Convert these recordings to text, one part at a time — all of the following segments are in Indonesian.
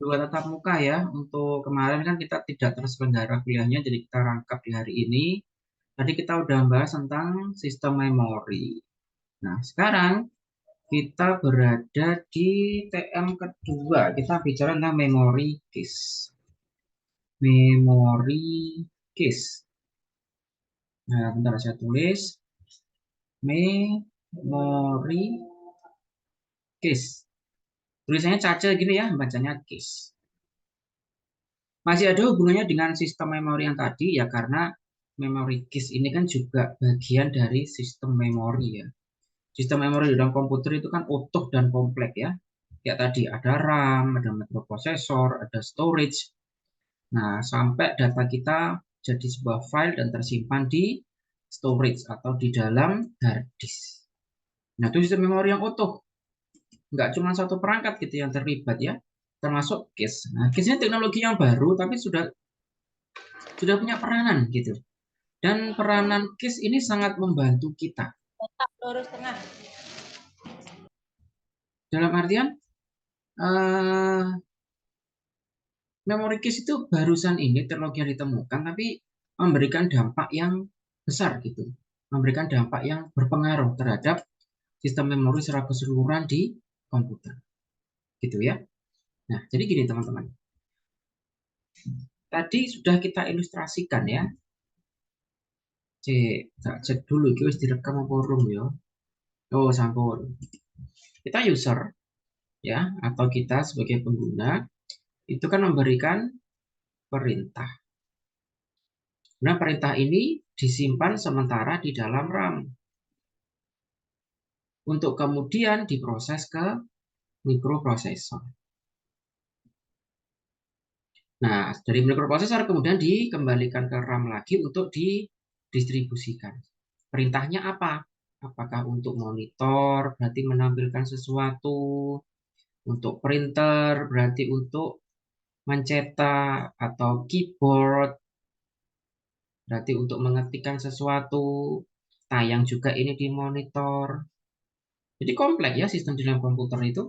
dua tatap muka ya. Untuk kemarin kan kita tidak terselenggara kuliahnya, jadi kita rangkap di hari ini. Tadi kita udah bahas tentang sistem memori. Nah, sekarang kita berada di TM kedua. Kita bicara tentang memory case. Memory case. Nah, bentar saya tulis. Memory case. Tulisannya caca gini ya, bacanya case. Masih ada hubungannya dengan sistem memori yang tadi ya, karena memory case ini kan juga bagian dari sistem memori ya. Sistem memori di dalam komputer itu kan utuh dan kompleks ya. Ya tadi ada RAM, ada microprosesor, ada storage. Nah, sampai data kita jadi sebuah file dan tersimpan di storage atau di dalam hard disk. Nah, itu sistem memori yang utuh. Nggak cuma satu perangkat gitu yang terlibat ya, termasuk case. Nah, case ini teknologi yang baru tapi sudah punya peranan gitu. Dan peranan case ini sangat membantu kita. Lurus tengah. Dalam artian, memory case itu barusan ini teknologi yang ditemukan, tapi memberikan dampak yang besar gitu. Memberikan dampak yang berpengaruh terhadap sistem memori secara keseluruhan di komputer. Gitu ya. Nah, jadi gini teman-teman. Tadi sudah kita ilustrasikan ya. Cek dulu, iki wis direkam apa urung ya. Oh, sampun. Kita user ya, atau kita sebagai pengguna itu kan memberikan perintah. Nah, perintah ini disimpan sementara di dalam RAM untuk kemudian diproses ke mikroprosesor. Nah, dari mikroprosesor kemudian dikembalikan ke RAM lagi untuk didistribusikan. Perintahnya apa? Apakah untuk monitor, berarti menampilkan sesuatu, untuk printer, berarti untuk mencetak, atau keyboard, berarti untuk mengetikkan sesuatu, tayang juga ini di monitor. Jadi kompleks ya sistem di dalam komputer itu.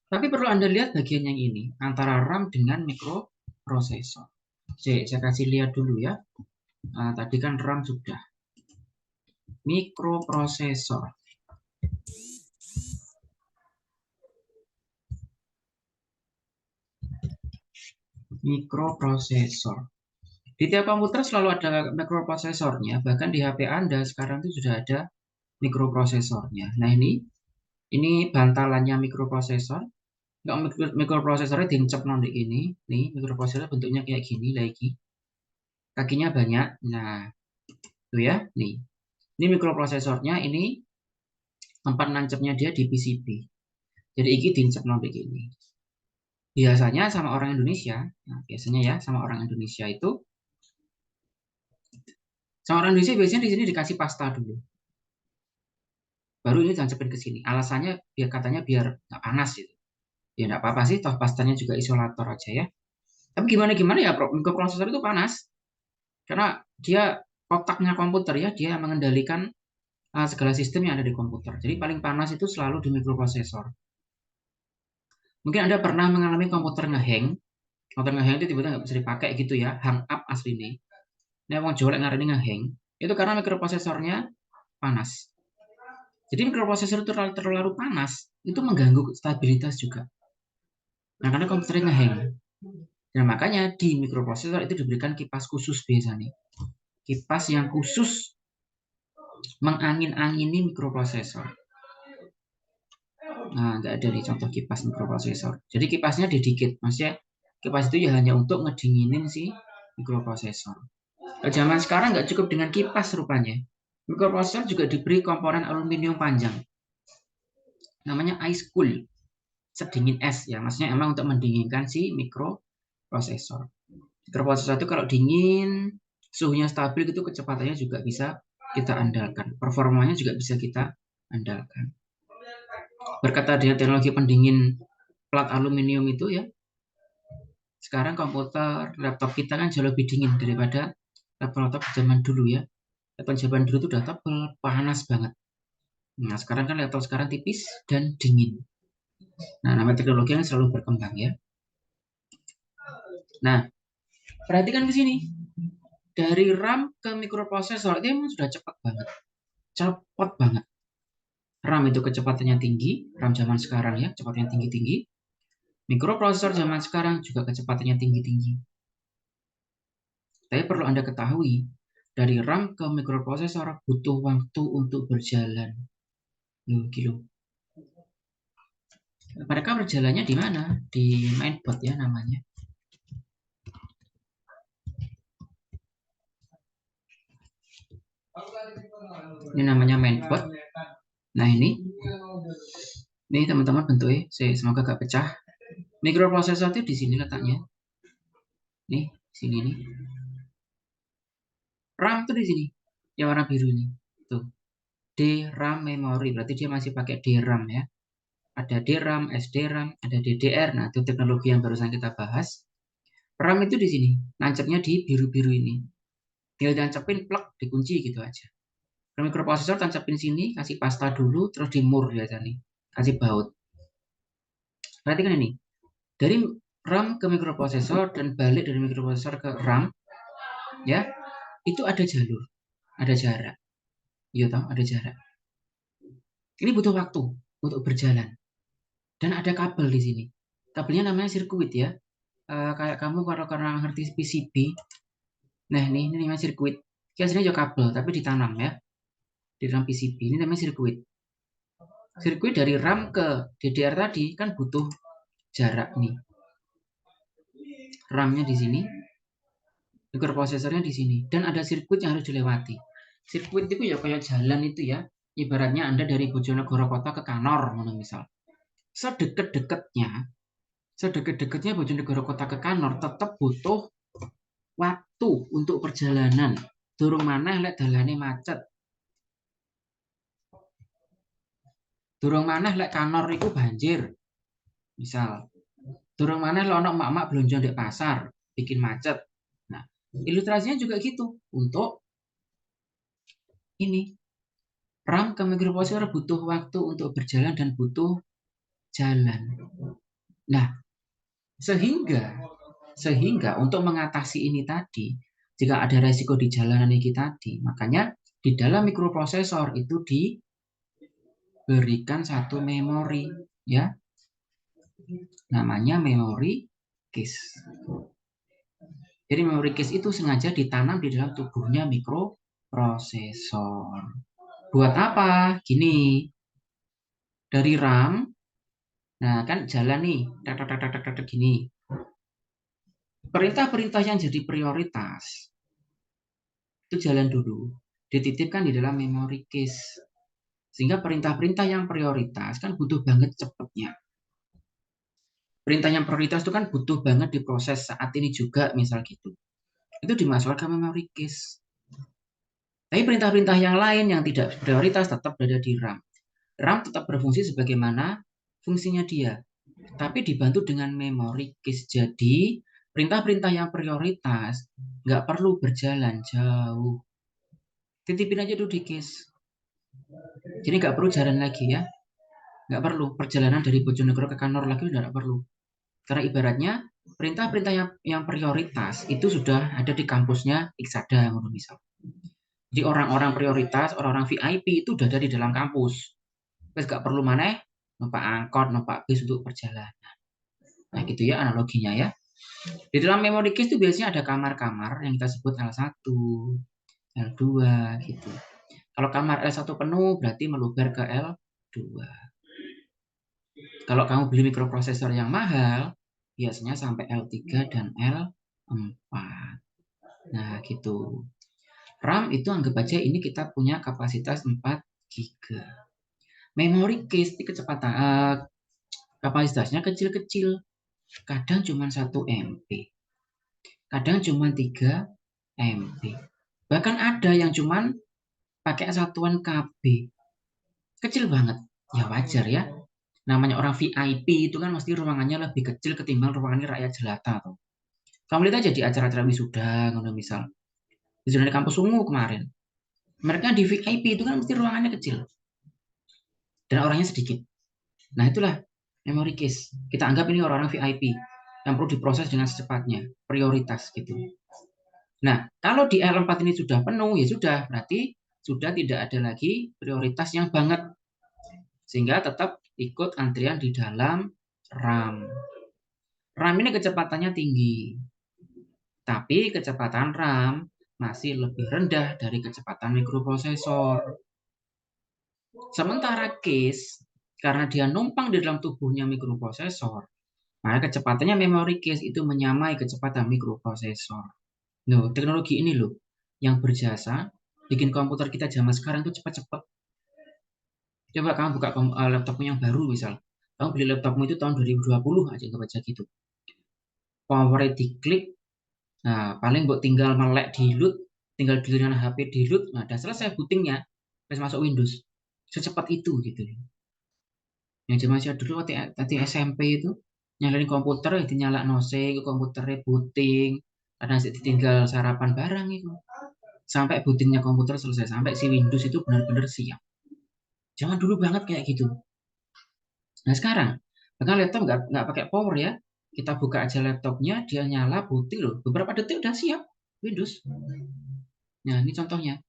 Tapi perlu Anda lihat bagian yang ini, antara RAM dengan mikroprosesor. Saya kasih lihat dulu ya. Tadi kan RAM sudah. Mikroprosesor. Mikroprosesor. Di tiap komputer selalu ada mikroprosesornya. Bahkan di HP Anda sekarang itu sudah ada mikroprosesornya. Nah ini bantalannya mikroprosesor. Nggak, mikroprosesornya dincep nanti ini. Nih mikroprosesor bentuknya kayak gini lagi. Kakinya banyak. Nah, tuh ya. Nih. Ini mikroprosesornya, ini tempat nancapnya dia di PCB. Jadi ini dincep nanti gini. Biasanya sama orang Indonesia, nah, biasanya ya sama orang Indonesia itu, sama orang Indonesia biasanya di sini dikasih pasta dulu. Baru ini tancepin ke sini. Alasannya biar katanya biar nggak panas gitu. Ya nggak apa-apa sih, toh pastanya juga isolator aja ya. Tapi gimana ya, mikroprosesor itu panas. Karena dia otaknya komputer ya, dia mengendalikan segala sistem yang ada di komputer. Jadi paling panas itu selalu di mikroprosesor. Mungkin Anda pernah mengalami komputer ngehang. Komputer ngehang itu tiba-tiba nggak bisa dipakai gitu ya, hang up aslinya. Ini mau jolek ngarini ngehang. Itu karena mikroprosesornya panas. Jadi mikroprosesor itu terlalu panas, itu mengganggu stabilitas juga. Nah, karena komputernya ngehang. Dan makanya di mikroprosesor itu diberikan kipas khusus biasanya. Kipas yang khusus mengangin-angini mikroprosesor. Nah, nggak ada nih contoh kipas mikroprosesor. Jadi kipasnya didikit, maksudnya kipas itu ya hanya untuk ngedinginin si mikroprosesor. Zaman sekarang nggak cukup dengan kipas rupanya. Mikroprosesor juga diberi komponen aluminium panjang. Namanya ice cool. Sedingin es ya, maksudnya emang untuk mendinginkan si mikroprosesor. Mikroprosesor itu kalau dingin, suhunya stabil itu kecepatannya juga bisa kita andalkan. Performanya juga bisa kita andalkan. Berkata dengan teknologi pendingin plat aluminium itu ya, sekarang komputer, laptop kita kan jauh lebih dingin daripada laptop zaman dulu ya. Laptop zaman dulu itu udah tebal, panas banget. Nah, sekarang kan laptop sekarang tipis dan dingin. Nah, namanya teknologi yang selalu berkembang ya. Nah, perhatikan ke sini. Dari RAM ke mikroprosesor itu memang sudah cepat banget. Cepat banget. RAM itu kecepatannya tinggi, RAM zaman sekarang ya, kecepatannya tinggi-tinggi. Mikroprosesor zaman sekarang juga kecepatannya tinggi-tinggi. Tapi perlu Anda ketahui, dari RAM ke mikroprosesor butuh waktu untuk berjalan. Loh, gitu. Mereka berjalannya di mana? Di mainboard ya namanya. Ini namanya mainboard. Nah ini teman-teman bentuknya. Semoga gak pecah. Mikroprosesor itu di sini letaknya. Nih, sini nih. RAM tuh di sini. Yang warna biru ini. Tuh. DRAM memori. Berarti dia masih pakai DRAM ya. Ada DRAM, SDRAM, ada DDR. Nah, itu teknologi yang barusan kita bahas. RAM itu di sini. Nancapnya di biru-biru ini. Tinggal tancapin plug, dikunci gitu aja. Mikroprosesor tancapin sini, kasih pasta dulu, terus dimur biasa nih. Kasih baut. Perhatikan ini. Dari RAM ke mikroprosesor dan balik dari mikroprosesor ke RAM, ya, itu ada jalur, ada jarak. Iya toh, ada jarak. Ini butuh waktu untuk berjalan. Dan ada kabel di sini. Kabelnya namanya sirkuit ya. Kayak kamu kalau karena ngerti PCB, nah ini namanya sirkuit. Biasanya juga kabel, tapi ditanam ya. Di dalam PCB, ini namanya sirkuit. Sirkuit dari RAM ke DDR tadi kan butuh jarak nih. RAM-nya di sini, mikroprosesornya di sini, dan ada sirkuit yang harus dilewati. Sirkuit itu ya kayak jalan itu ya. Ibaratnya Anda dari Bojonegoro Kota ke Kanor, misal. Sedekat-dekatnya, sedekat-dekatnya Bojonegoro Kota ke Kanor tetap butuh waktu untuk perjalanan. Durung maneh lek dalane macet. Durung maneh lek Kanor iku banjir. Misal, durung maneh lek ono mak-mak belanja di pasar, bikin macet. Nah, ilustrasinya juga gitu. Untuk ini RAM ke mikroprosesor butuh waktu untuk berjalan dan butuh jalan. Nah, sehingga untuk mengatasi ini tadi, jika ada resiko di jalanan ini tadi, makanya di dalam mikroprosesor itu diberikan satu memori, ya, namanya memori case. Jadi memori case itu sengaja ditanam di dalam tubuhnya mikroprosesor. Buat apa? Gini, dari RAM, nah kan jalan nih, gini. Perintah-perintah yang jadi prioritas itu jalan dulu, dititipkan di dalam memory case. Sehingga perintah-perintah yang prioritas kan butuh banget cepatnya. Perintah yang prioritas itu kan butuh banget diproses saat ini juga, misal gitu. Itu dimasukkan ke memory case. Tapi perintah-perintah yang lain yang tidak prioritas tetap berada di RAM. RAM tetap berfungsi sebagaimana fungsinya dia, tapi dibantu dengan memory case. Jadi perintah-perintah yang prioritas nggak perlu berjalan jauh, titipin aja dulu di case. Jadi nggak perlu jalan lagi ya, nggak perlu perjalanan dari Bojonegoro ke Kanor lagi, udah nggak perlu. Karena ibaratnya perintah-perintah yang prioritas itu sudah ada di kampusnya Iksada, misal. Jadi orang-orang prioritas, orang-orang VIP itu udah ada di dalam kampus. Terus nggak perlu maneh numpak angkot, numpak bis untuk perjalanan. Nah gitu ya analoginya ya. Di dalam memory case itu biasanya ada kamar-kamar yang kita sebut L1, L2 gitu. Kalau kamar L1 penuh berarti meluber ke L2. Kalau kamu beli mikroprosesor yang mahal, biasanya sampai L3 dan L4. Nah gitu. RAM itu anggap aja ini kita punya kapasitas 4 GB. Memory case ini kapasitasnya kecil-kecil. Kadang cuma 1 MB. Kadang cuma 3 MB. Bahkan ada yang cuma pakai satuan KB. Kecil banget. Ya wajar ya. Namanya orang VIP itu kan mesti ruangannya lebih kecil ketimbang ruangannya rakyat jelata. Tuh. Kamu lihat aja di acara-acara wisuda, misal. Wisuda di kampus Ungu kemarin. Mereka di VIP itu kan mesti ruangannya kecil. Dan orangnya sedikit. Nah itulah memory case. Kita anggap ini orang-orang VIP. yang perlu diproses dengan secepatnya, prioritas gitu. Nah, kalau di L4 ini sudah penuh, ya sudah, berarti sudah tidak ada lagi prioritas yang banget, sehingga tetap ikut antrian di dalam RAM. RAM ini kecepatannya tinggi, tapi kecepatan RAM masih lebih rendah dari kecepatan mikroprosesor. Sementara case, karena dia numpang di dalam tubuhnya mikroprosesor, maka kecepatannya memory case itu menyamai kecepatan mikroprosesor. Loh, teknologi ini loh yang berjasa bikin komputer kita zaman sekarang itu cepat-cepat. Coba kamu buka laptopmu yang baru misal. Kamu beli laptopmu itu tahun 2020 aja baca gitu. Power diklik, nah paling buat tinggal melek di load, tinggal dengan HP di load, nah udah selesai bootingnya, terus masuk Windows. Secepat itu gitu. Yang zaman saya dulu waktu SMP itu nyalain komputer, itu nyala nosing, komputernya booting, kadang ditinggal sarapan barang itu. Sampai bootingnya komputer selesai, sampai si Windows itu benar-benar siap. Jangan dulu banget kayak gitu. Nah sekarang, bahkan laptop nggak pakai power ya. Kita buka aja laptopnya, dia nyala, booting loh. Beberapa detik udah siap Windows. Nah ini contohnya.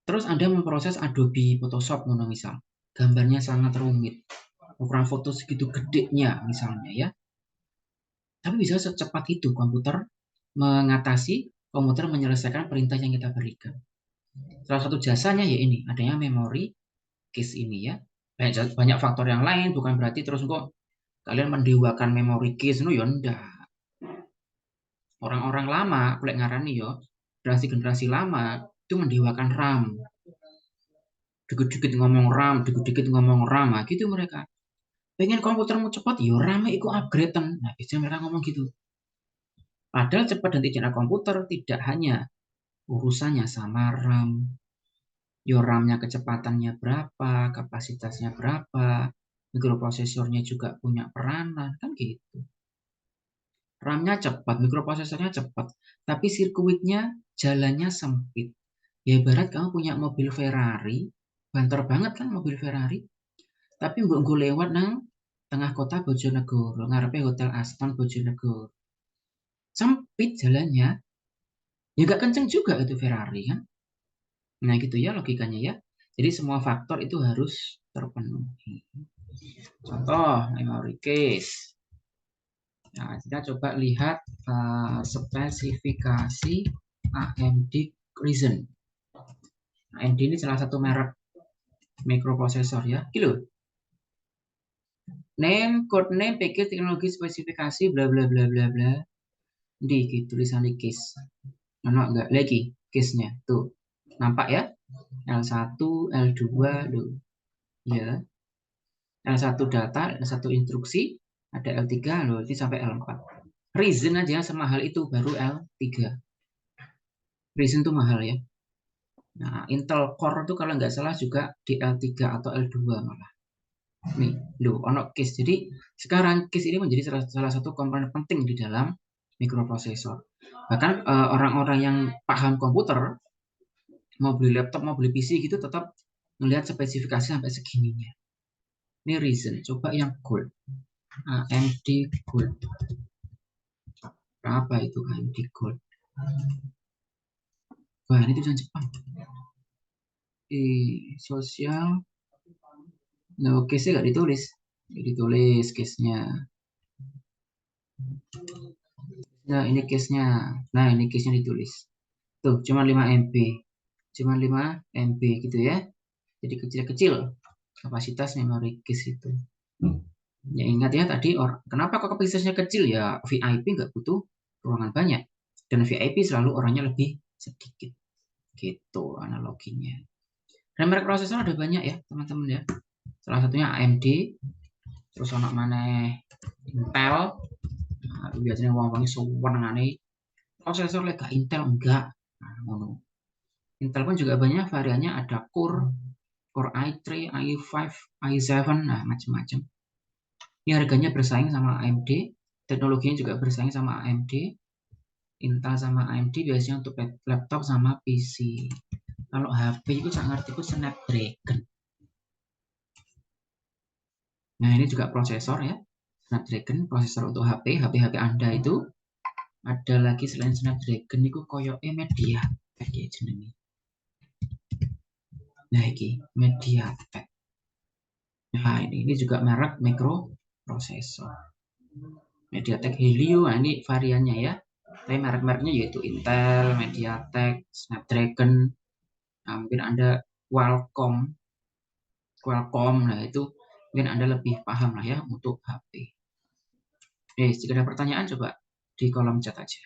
Terus Anda memproses Adobe Photoshop, misal. Gambarnya sangat rumit. Ukuran foto segitu gedenya misalnya ya. Tapi bisa secepat itu komputer mengatasi, komputer menyelesaikan perintah yang kita berikan. Salah satu jasanya ya ini, adanya memori case ini ya. Banyak faktor yang lain, bukan berarti terus kok kalian mendewakan memori case, no ya enggak. Orang-orang lama, boleh ngarani yo, generasi-generasi lama itu mendewakan RAM. Dikit-dikit ngomong RAM, dikit-dikit ngomong RAM, nah, gitu mereka. Pengen komputermu cepat, yo RAM itu upgrade-an. Nah, biasanya mereka ngomong gitu. Padahal cepat dan tidaknya komputer tidak hanya urusannya sama RAM. Yo RAM-nya kecepatannya berapa, kapasitasnya berapa, mikroprosesornya juga punya peranan, kan gitu. RAM-nya cepat, mikroprosesornya cepat, tapi sirkuitnya jalannya sempit. Ya ibarat kamu punya mobil Ferrari, banter banget kan mobil Ferrari, tapi gue lewat nang tengah kota Bojonegoro, ngarepe Hotel Aston Bojonegoro. Sempit jalannya, ya gak kenceng juga itu Ferrari kan. Nah gitu ya logikanya ya. Jadi semua faktor itu harus terpenuhi. Contoh, memory case. Nah, kita coba lihat spesifikasi AMD Ryzen. AMD ini salah satu merek mikroprosesor ya. Kilo. Name, code name, package, teknologi, spesifikasi, bla bla bla bla bla. Di gitu, tulisan di case. Mana enggak lagi case-nya. Tuh. Nampak ya? L1, L2, loh. Ya. L1 data, L1 instruksi, ada L3, loh, ini sampai L4. Ryzen aja semahal itu baru L3. Ryzen tuh mahal ya. Nah, Intel Core itu kalau nggak salah juga di L3 atau L2 malah. Nih, loh, ono case. Jadi sekarang case ini menjadi salah satu komponen penting di dalam mikroprosesor. Bahkan orang-orang yang paham komputer, mau beli laptop, mau beli PC gitu, tetap melihat spesifikasi sampai segininya. Ini Ryzen, coba yang Gold. AMD Gold. Berapa itu AMD Gold? Wah, ini tulisan Jepang. Sosial. Nah, case-nya nggak ditulis. Nggak ditulis case-nya. Nah, ini case-nya. Nah, ini case-nya ditulis. Tuh, cuma 5 MB. Cuma 5 MB gitu ya. Jadi kecil-kecil kapasitas memori case itu. Ya ingat ya tadi, kenapa kok kapasitasnya kecil ya? VIP nggak butuh ruangan banyak. Dan VIP selalu orangnya lebih sedikit. Gitu analoginya. Dan merek prosesor ada banyak ya teman-teman ya. Salah satunya AMD, terus anak mana Intel. Nah, biasanya uang-uangnya sewenang-wenang prosesor lega Intel enggak. Nah, Intel pun juga banyak variannya, ada Core i3, i5, i7, nah macam-macam. Ini harganya bersaing sama AMD, teknologinya juga bersaing sama AMD, Intel sama AMD biasanya untuk laptop sama PC. Kalau HP itu saya ngerti itu Snapdragon. Nah ini juga prosesor ya. Snapdragon, prosesor untuk HP Anda itu. Ada lagi selain Snapdragon itu koyoke MediaTek ya jenenge. Nah, ini MediaTek. Nah, ini juga merek microprosesor. MediaTek Helio, nah ini variannya ya. Tapi merek-mereknya yaitu Intel, MediaTek, Snapdragon. Nah, mungkin Anda Qualcomm, nah itu mungkin Anda lebih paham lah ya untuk HP. Jika ada pertanyaan coba di kolom chat aja.